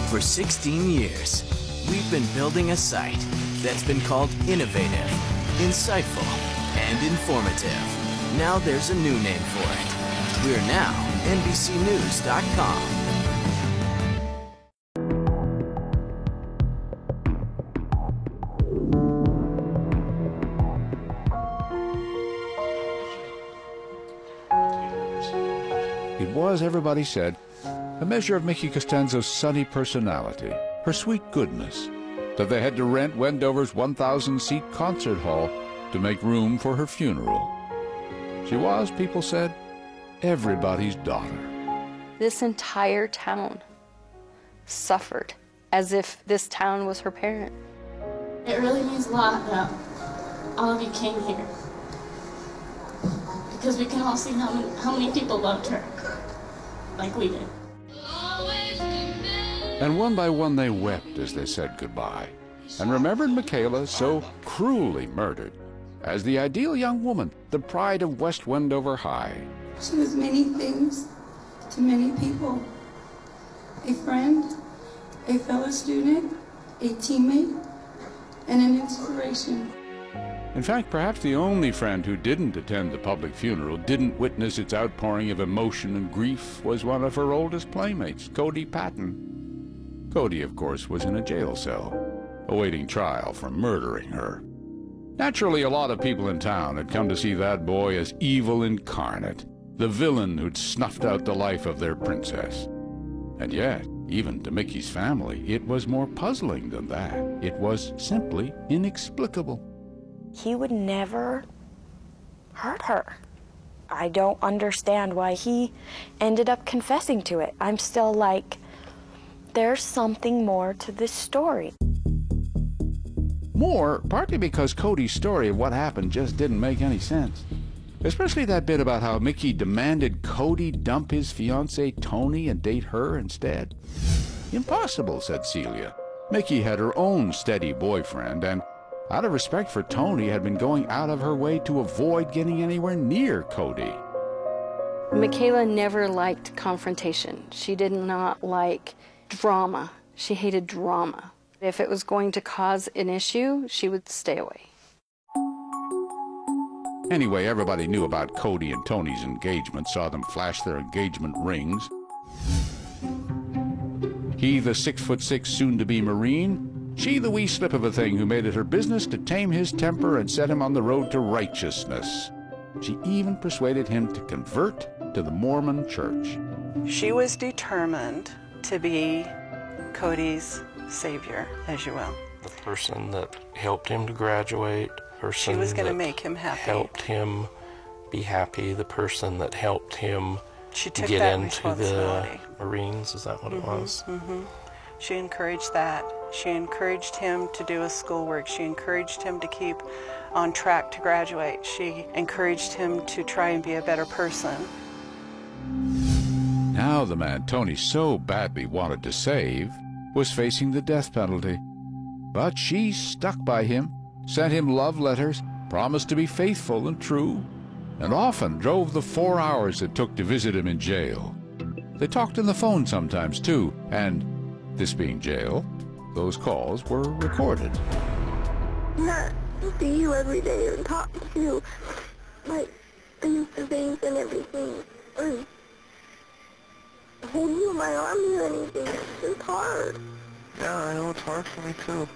For 16 years, we've been building a site that's been called innovative, insightful, and informative. Now there's a new name for it. We're now NBCnews.com. It was, everybody said, a measure of Mickey Costanzo's sunny personality, her sweet goodness, that they had to rent Wendover's 1,000-seat concert hall to make room for her funeral. She was, people said, everybody's daughter. This entire town suffered as if this town was her parent. It really means a lot that all of you came here, because we can all see how many people loved her, like we did. And one by one they wept as they said goodbye, and remembered Michaela so cruelly murdered as the ideal young woman, the pride of West Wendover High. She was many things to many people. A friend, a fellow student, a teammate, and an inspiration. In fact, perhaps the only friend who didn't attend the public funeral, didn't witness its outpouring of emotion and grief, was one of her oldest playmates, Cody Patton. Cody, of course, was in a jail cell, awaiting trial for murdering her. Naturally, a lot of people in town had come to see that boy as evil incarnate, the villain who'd snuffed out the life of their princess. And yet, even to Mickey's family, it was more puzzling than that. It was simply inexplicable. He would never hurt her. I don't understand why he ended up confessing to it. I'm still like, there's something more to this story. More, partly because Cody's story of what happened just didn't make any sense. Especially that bit about how Mickey demanded Cody dump his fiancée Toni and date her instead. Impossible, said Celia. Mickey had her own steady boyfriend, and out of respect for Toni, had been going out of her way to avoid getting anywhere near Cody. Michaela never liked confrontation. She did not like drama. She hated drama. If it was going to cause an issue, she would stay away. Anyway, everybody knew about Cody and Toni's engagement, saw them flash their engagement rings. He, the 6'6", soon-to-be Marine, she, the wee slip of a thing who made it her business to tame his temper and set him on the road to righteousness. She even persuaded him to convert to the Mormon Church. She was determined to be Cody's savior, as you will. The person that helped him to graduate, person she was going to that make him happy. Helped him be happy, the person that helped him get into the Marines, is that what it was? She encouraged that. She encouraged him to do his schoolwork. She encouraged him to keep on track to graduate. She encouraged him to try and be a better person. Now the man Toni so badly wanted to save was facing the death penalty. But she stuck by him, sent him love letters, promised to be faithful and true, and often drove the 4 hours it took to visit him in jail. They talked on the phone sometimes, too, and, this being jail, those calls were recorded. Not see you every day and talk to you, like, things and things and everything. And hold you in my arms or anything, it's just hard. Yeah, I know it's hard for me, too.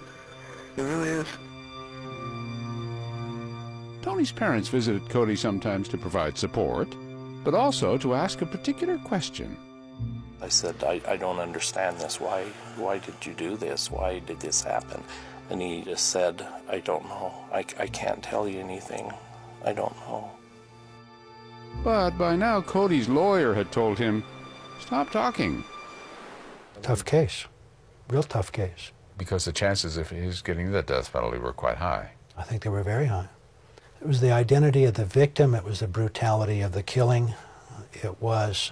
It really is. Toni's parents visited Cody sometimes to provide support, but also to ask a particular question. I said, I don't understand this. Why did you do this? Why did this happen? And he just said, I don't know. I can't tell you anything. I don't know. But by now, Cody's lawyer had told him, stop talking. Tough case. Real tough case. Because the chances of his getting the death penalty were quite high. I think they were very high. It was the identity of the victim. It was the brutality of the killing. It was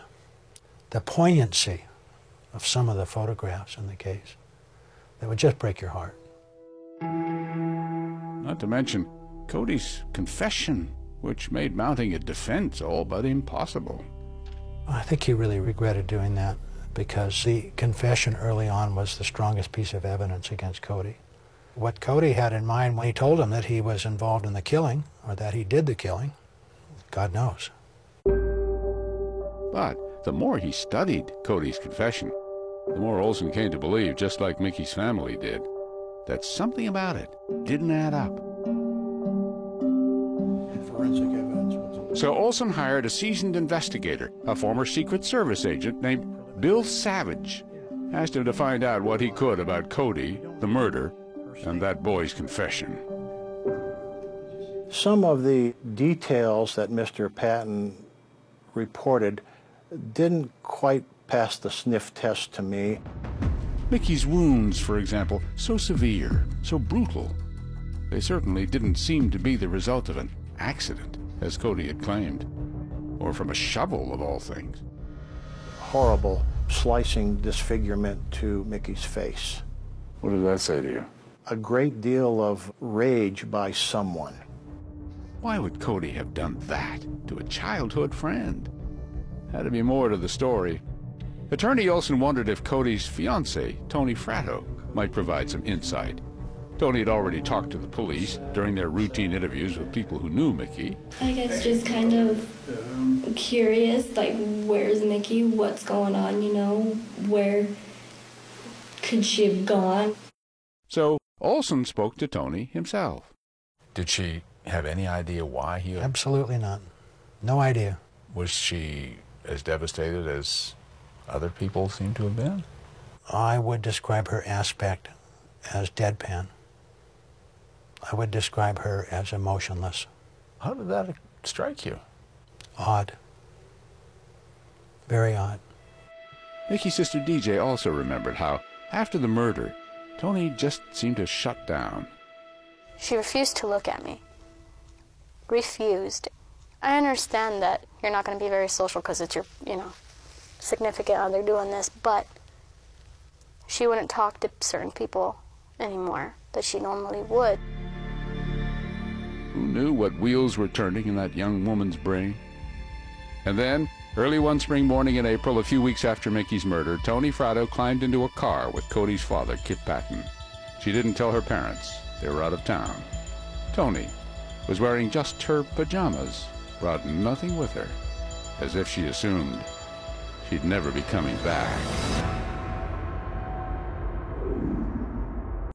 the poignancy of some of the photographs in the case that would just break your heart. Not to mention Cody's confession, which made mounting a defense all but impossible. I think he really regretted doing that. because the confession early on was the strongest piece of evidence against Cody. What Cody had in mind when he told him that he was involved in the killing, or that he did the killing, God knows. But the more he studied Cody's confession, the more Olson came to believe, just like Mickey's family did, that something about it didn't add up. Forensic evidence. So Olson hired a seasoned investigator, a former Secret Service agent named Bill Savage. Asked him to find out what he could about Cody, the murder, and that boy's confession. Some of the details that Mr. Patton reported didn't quite pass the sniff test to me. Mickey's wounds, for example, so severe, so brutal. They certainly didn't seem to be the result of an accident, as Cody had claimed, or from a shovel of all things. Horrible slicing disfigurement to Mickey's face. What did that say to you? A great deal of rage by someone. Why would Cody have done that to a childhood friend? Had to be more to the story. Attorney Olson wondered if Cody's fiancée, Tony Fratto, might provide some insight. Tony had already talked to the police during their routine interviews with people who knew Mickey. I guess just kind of curious, like, where's Mickey? What's going on, you know? Where could she have gone? So Olson spoke to Tony himself. Did she have any idea why he... Absolutely not. No idea. Was she as devastated as other people seem to have been? I would describe her aspect as deadpan. I would describe her as emotionless. How did that strike you? Odd. Very odd. Mickey's sister DJ also remembered how, after the murder, Tony just seemed to shut down. She refused to look at me. Refused. I understand that you're not going to be very social because it's your, significant other doing this, but she wouldn't talk to certain people anymore that she normally would. Who knew what wheels were turning in that young woman's brain? And then, early one spring morning in April, a few weeks after Mickey's murder, Tony Fratto climbed into a car with Cody's father, Kip Patton. She didn't tell her parents. They were out of town. Tony was wearing just her pajamas, brought nothing with her, as if she assumed she'd never be coming back.